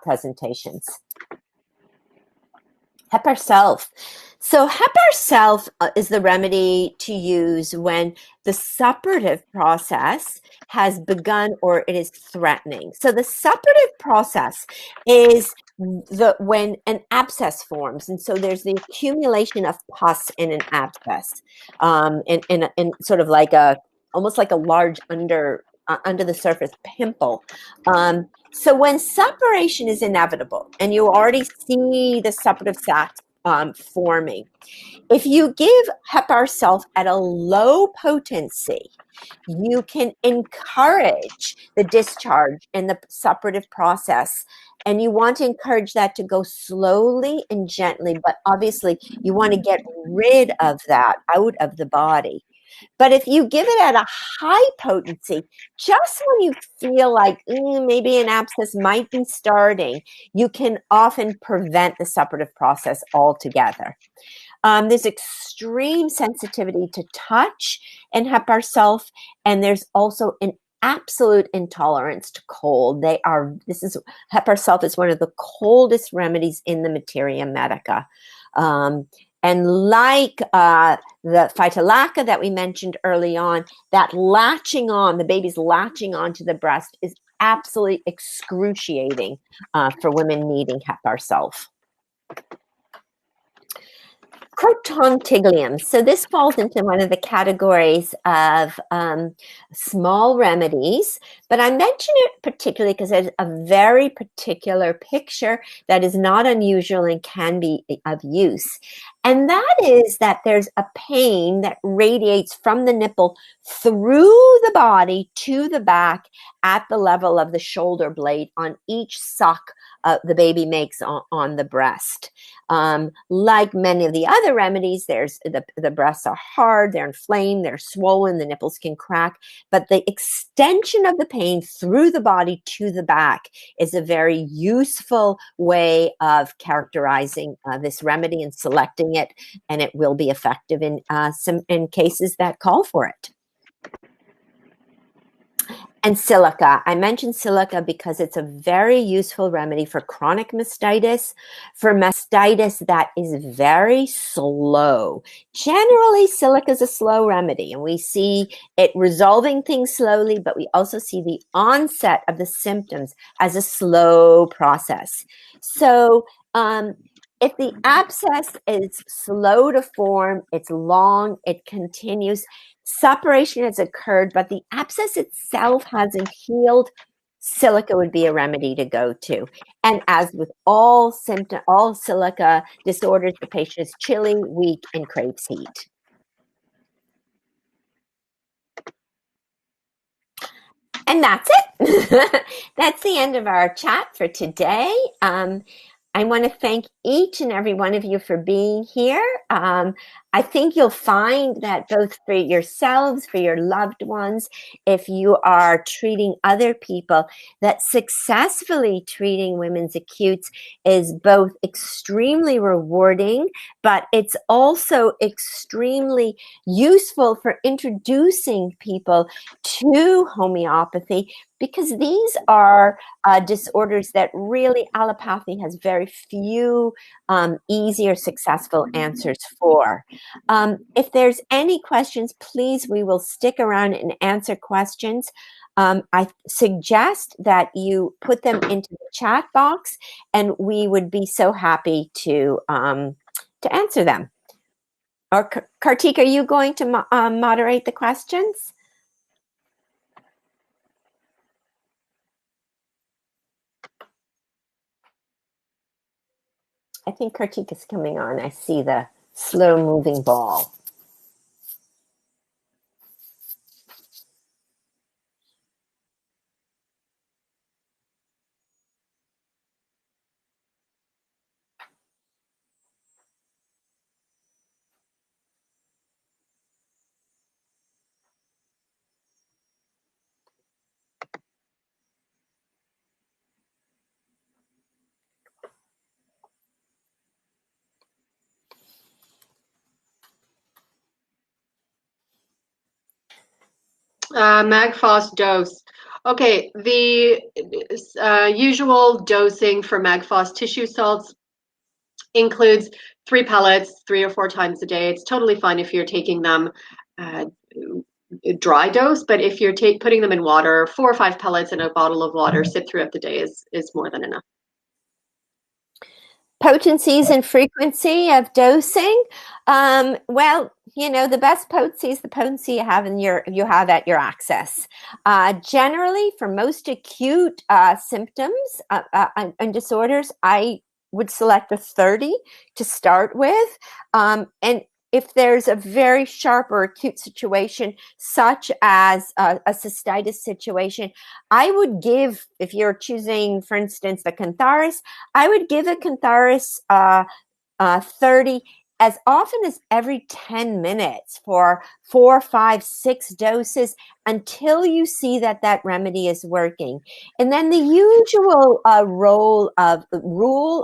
presentations. Hepar Self. So Hepar Self is the remedy to use when the suppurative process has begun or it is threatening. So the suppurative process is when an abscess forms, and so there's the accumulation of pus in an abscess, in sort of like almost like a large under the surface pimple. So when suppuration is inevitable, and you already see the suppurative sacs forming, if you give Hepar Self at a low potency, you can encourage the discharge in the suppurative process. And you want to encourage that to go slowly and gently, but obviously you want to get rid of that out of the body. But if you give it at a high potency, just when you feel like maybe an abscess might be starting, you can often prevent the suppurative process altogether. There's extreme sensitivity to touch in Hepar Self, and there's also an absolute intolerance to cold. Hepar Self is one of the coldest remedies in the materia medica. And like the phytolacca that we mentioned early on, that latching on, the baby's latching onto the breast, is absolutely excruciating for women needing Hepar Self. Crotontiglium. So this falls into one of the categories of small remedies, but I mention it particularly because there's a very particular picture that is not unusual and can be of use. And that is that there's a pain that radiates from the nipple through the body to the back at the level of the shoulder blade on each suck the baby makes on the breast. Like many of the other remedies, there's the breasts are hard, they're inflamed, they're swollen, the nipples can crack, but the extension of the pain through the body to the back is a very useful way of characterizing this remedy and selecting it, and it will be effective in cases that call for it. And silica. I mentioned silica because it's a very useful remedy for chronic mastitis, for mastitis that is very slow. Generally, silica is a slow remedy, and we see it resolving things slowly, but we also see the onset of the symptoms as a slow process. So, if the abscess is slow to form, it's long, it continues, suppuration has occurred, but the abscess itself hasn't healed, silica would be a remedy to go to. And as with all silica disorders, the patient is chilly, weak, and craves heat. And that's it. That's the end of our chat for today. I want to thank each and every one of you for being here. I think you'll find that both for yourselves, for your loved ones, if you are treating other people, that successfully treating women's acutes is both extremely rewarding, but it's also extremely useful for introducing people to homeopathy, because these are disorders that really allopathy has very few easy or successful answers for. If there's any questions, please, we will stick around and answer questions. I suggest that you put them into the chat box, and we would be so happy to answer them. Or Kartik, are you going to moderate the questions? I think Kartik is coming on. I see the slow moving ball. Magphos dose. Okay, the usual dosing for Magphos tissue salts includes 3 pellets 3 or 4 times a day. It's totally fine if you're taking them dry dose, but if you're putting them in water, 4 or 5 pellets in a bottle of water, sit throughout the day is more than enough. Potencies and frequency of dosing. Well, you know, the best potency is the potency you have at your access. Generally, for most acute symptoms and disorders, I would select a 30 to start with, and if there's a very sharp or acute situation, such as a cystitis situation, I would give, if you're choosing, for instance, the Cantharis, I would give a Cantharis 30 as often as every 10 minutes for 4, 5, 6 doses until you see that that remedy is working. And then the usual rule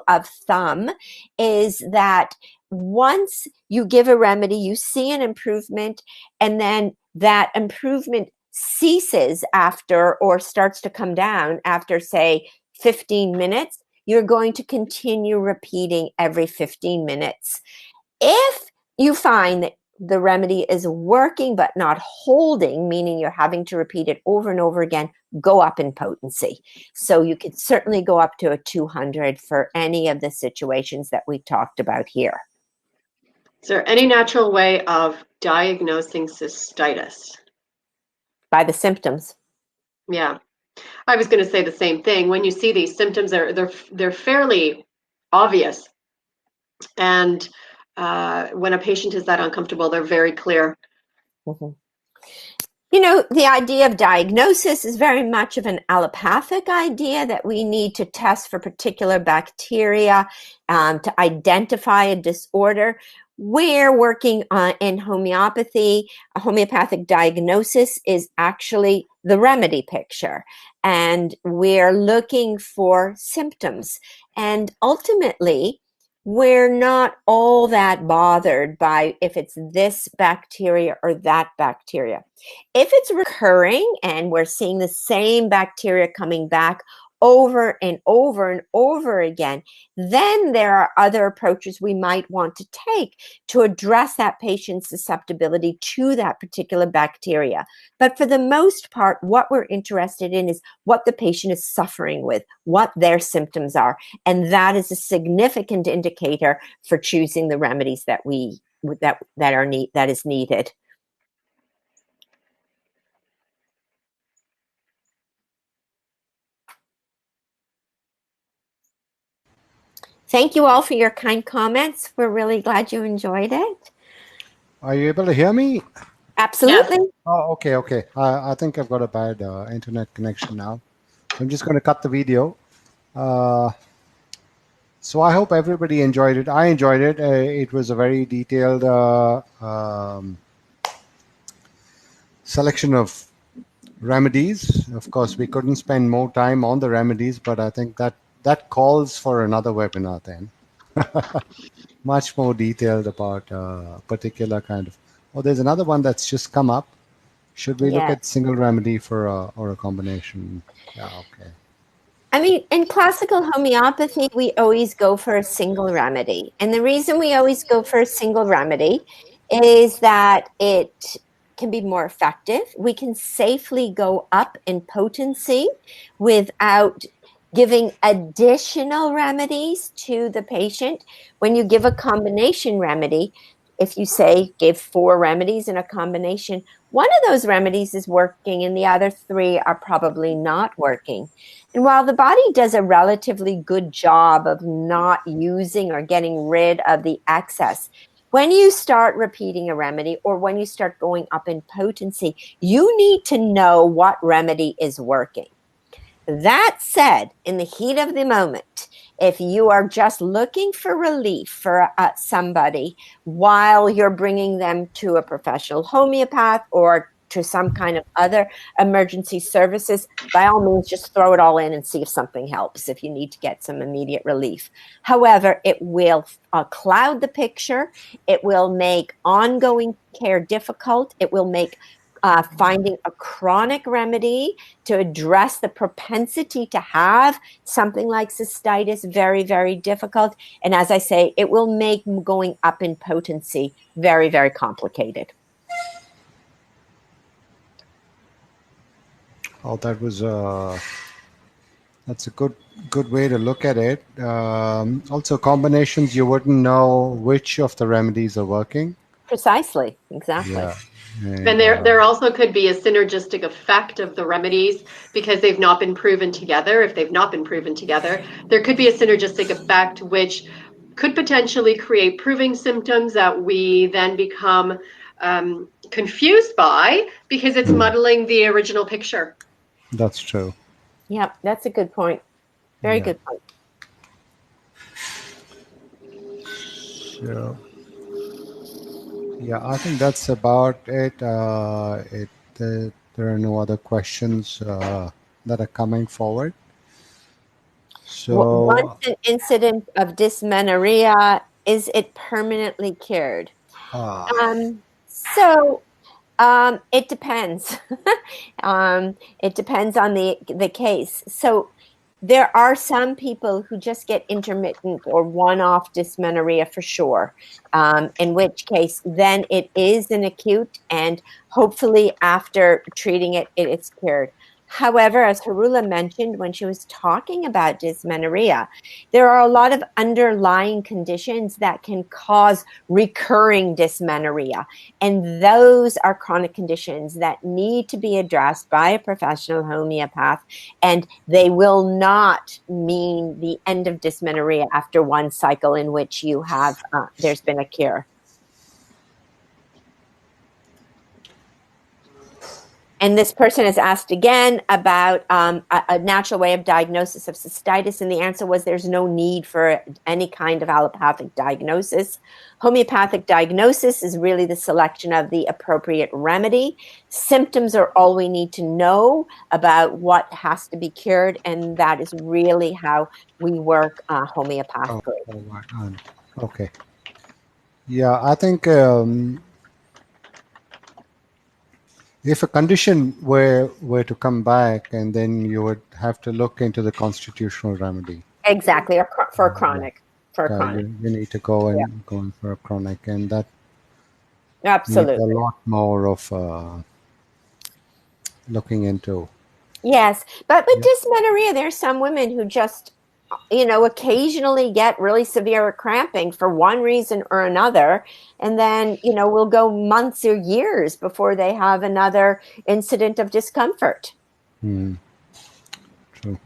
of thumb is that once you give a remedy, you see an improvement, and then that improvement ceases after, or starts to come down after, say, 15 minutes, you're going to continue repeating every 15 minutes. If you find that the remedy is working but not holding, meaning you're having to repeat it over and over again, go up in potency. So you could certainly go up to a 200 for any of the situations that we talked about here. Is there any natural way of diagnosing cystitis? By the symptoms. Yeah, I was going to say the same thing. When you see these symptoms, they're fairly obvious, and when a patient is that uncomfortable, they're very clear. Mm-hmm. You know, the idea of diagnosis is very much of an allopathic idea, that we need to test for particular bacteria to identify a disorder. We're working in homeopathy. A homeopathic diagnosis is actually the remedy picture, and we're looking for symptoms. And ultimately, we're not all that bothered by if it's this bacteria or that bacteria. If it's recurring and we're seeing the same bacteria coming back over and over and over again, then there are other approaches we might want to take to address that patient's susceptibility to that particular bacteria. But for the most part, what we're interested in is what the patient is suffering with, what their symptoms are. And that is a significant indicator for choosing the remedies that is needed. Thank you all for your kind comments. We're really glad you enjoyed it. Are you able to hear me? Yes. Absolutely. Oh, okay, okay. I think I've got a bad internet connection now. So I'm just going to cut the video. Uh, so I hope everybody enjoyed it. I enjoyed it. It was a very detailed selection of remedies. Of course, we couldn't spend more time on the remedies, but I think that calls for another webinar then. Much more detailed about particular kind of. Oh, there's another one that's just come up. Should we look Yeah. at single remedy for or a combination? Yeah, okay. I mean, in classical homeopathy, we always go for a single remedy. And the reason we always go for a single remedy is that it can be more effective. We can safely go up in potency without giving additional remedies to the patient. When you give a combination remedy, if you say give 4 remedies in a combination, one of those remedies is working and the other 3 are probably not working. And while the body does a relatively good job of not using or getting rid of the excess, when you start repeating a remedy or when you start going up in potency, you need to know what remedy is working. That said, in the heat of the moment, if you are just looking for relief for somebody while you're bringing them to a professional homeopath or to some kind of other emergency services, by all means, just throw it all in and see if something helps if you need to get some immediate relief. However, it will cloud the picture. It will make ongoing care difficult. It will make finding a chronic remedy to address the propensity to have something like cystitis very, very difficult. And as I say, it will make going up in potency very, very complicated. Oh, that's a good way to look at it. Also, combinations you wouldn't know which of the remedies are working. Precisely, exactly. Yeah, And and there also could be a synergistic effect of the remedies because they've not been proven together. If they've not been proven together, there could be a synergistic effect which could potentially create proving symptoms that we then become confused by because it's muddling the original picture. that's true. Yep, that's a good point. Very Yeah. good point. So, yeah, I think that's about it. There are no other questions that are coming forward. Once So, an incident of dysmenorrhea, is it permanently cured? uh, So it depends. It depends on the case. So there are some people who just get intermittent or one-off dysmenorrhea for sure. In which case, then it is an acute, and hopefully after treating it, it's cured. However, as Harula mentioned when she was talking about dysmenorrhea, there are a lot of underlying conditions that can cause recurring dysmenorrhea. And those are chronic conditions that need to be addressed by a professional homeopath. And they will not mean the end of dysmenorrhea after one cycle in which you have, there's been a cure. And this person has asked again about a natural way of diagnosis of cystitis. And the answer was there's no need for any kind of allopathic diagnosis. Homeopathic diagnosis is really the selection of the appropriate remedy. Symptoms are all we need to know about what has to be cured. And that is really how we work homeopathically. okay. Yeah, I think if a condition were to come back, and then you would have to look into the constitutional remedy. Exactly, or for a Yeah. chronic. For a chronic. You need to go Yeah, and go in for a chronic, and that needs a absolutely. lot more of looking into. Yes, but with Yeah. dysmenorrhea, there's some women who just, occasionally get really severe cramping for one reason or another, and then, will go months or years before they have another incident of discomfort. Hmm, true.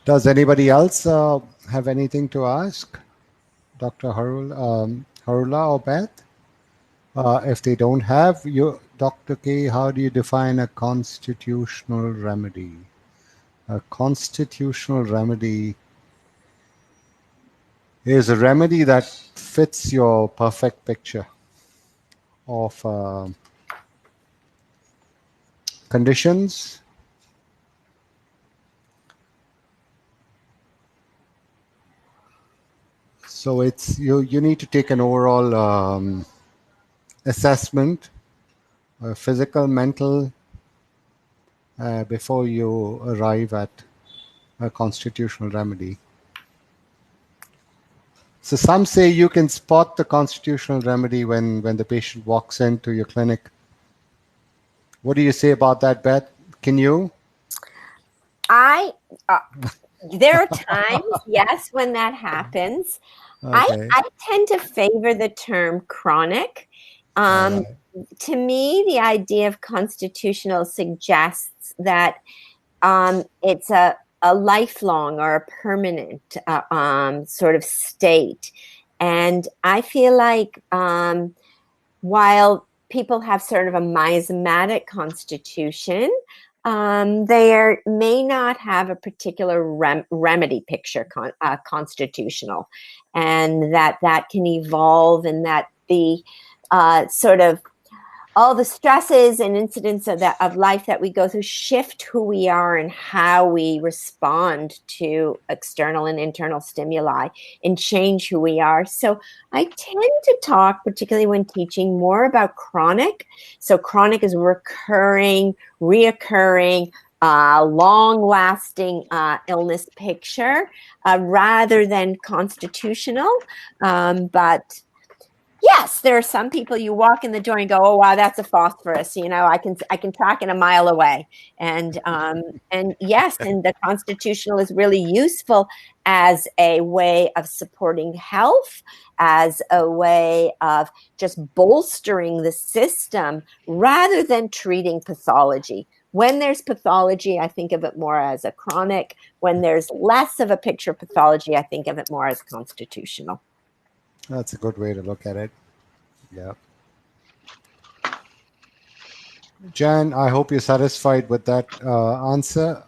Does anybody else have anything to ask, Dr. Harula or Beth? If they don't have, you, Dr. K, how do you define a constitutional remedy? A constitutional remedy is a remedy that fits your perfect picture of conditions. So it's you need to take an overall assessment, physical, mental, before you arrive at a constitutional remedy. So some say you can spot the constitutional remedy when the patient walks into your clinic. What do you say about that, Beth? Can you? There are times, yes, when that happens. Okay. I tend to favor the term chronic. All right. To me, the idea of constitutional suggests that it's a lifelong or a permanent sort of state. And I feel like while people have sort of a miasmatic constitution, they may not have a particular remedy picture constitutional, and that can evolve, and that the sort of all the stresses and incidents of life that we go through shift who we are and how we respond to external and internal stimuli and change who we are. So I tend to talk, particularly when teaching, more about chronic. So chronic is reoccurring, long-lasting illness picture rather than constitutional. But yes, there are some people you walk in the door and go, "Oh wow, that's a phosphorus." I can track it a mile away, and yes, and the constitutional is really useful as a way of supporting health, as a way of just bolstering the system rather than treating pathology. When there's pathology, I think of it more as a chronic. When there's less of a picture of pathology, I think of it more as constitutional. That's a good way to look at it. Yeah. Jan, I hope you're satisfied with that answer.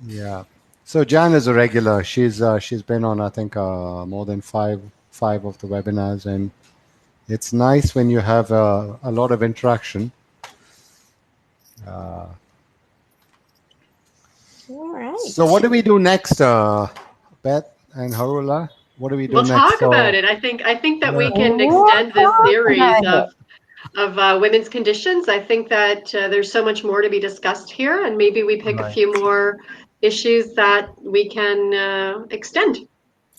Yeah. So Jan is a regular. She's been on, I think, more than five of the webinars, and it's nice when you have a lot of interaction. All right. So what do we do next, Beth and Harula? What do we do We'll next? talk about it. I think that we can We'll extend this talk series about of women's conditions. I think that there's so much more to be discussed here, and maybe we pick a Right. few more issues that we can extend.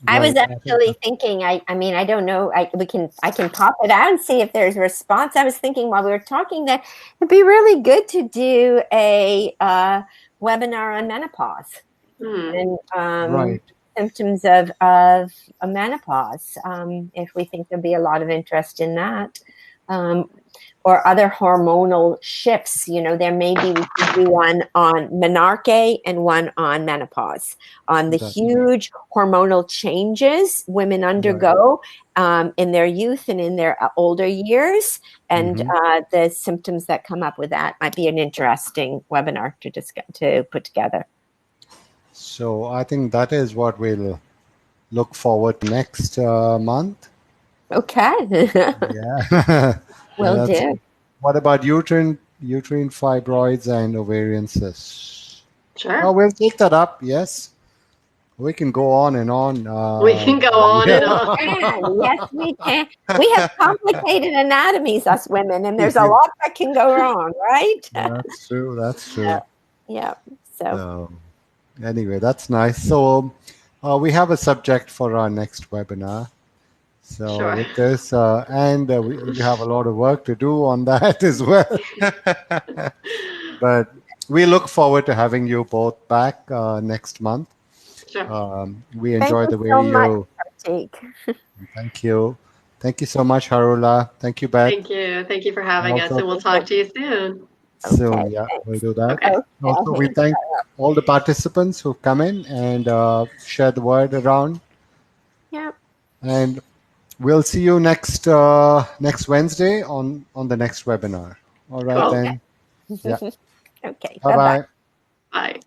I was Right. actually thinking. I mean, I don't know. I can pop it out and see if there's a response. I was thinking while we were talking that it'd be really good to do a webinar on menopause and Right. symptoms of a menopause. If we think there'd be a lot of interest in that. Or other hormonal shifts. There may be, we could do one on menarche and one on menopause, on the huge hormonal changes women undergo in their youth and in their older years, and the symptoms that come up with that might be an interesting webinar to put together. So I think that is what we'll look forward to next month. Okay. Yeah. Will do. What about uterine fibroids and ovarian cysts? Sure. Oh, we'll take that up. Yes. We can go on and on. We can go on and on. Yes, we can. We have complicated anatomies, us women, and there's a lot that can go wrong, right? That's true. That's true. Yeah. So anyway, that's nice. So we have a subject for our next webinar. So Sure. with this, and we have a lot of work to do on that as well. But we look forward to having you both back next month. Sure. We enjoy the way you. Thank you. Thank you so much, Harula. Thank you, Beth. Thank you for having us, and we'll talk to you soon. soon. Okay. Yeah, we'll Thanks. do that. Okay. Okay. I'll Also, we hang thank all the participants who've come in and shared the word around. Yep. And we'll see you next Wednesday on the next webinar. All right Cool. Okay. then. Yeah. Okay. Bye Bye bye. bye. Bye.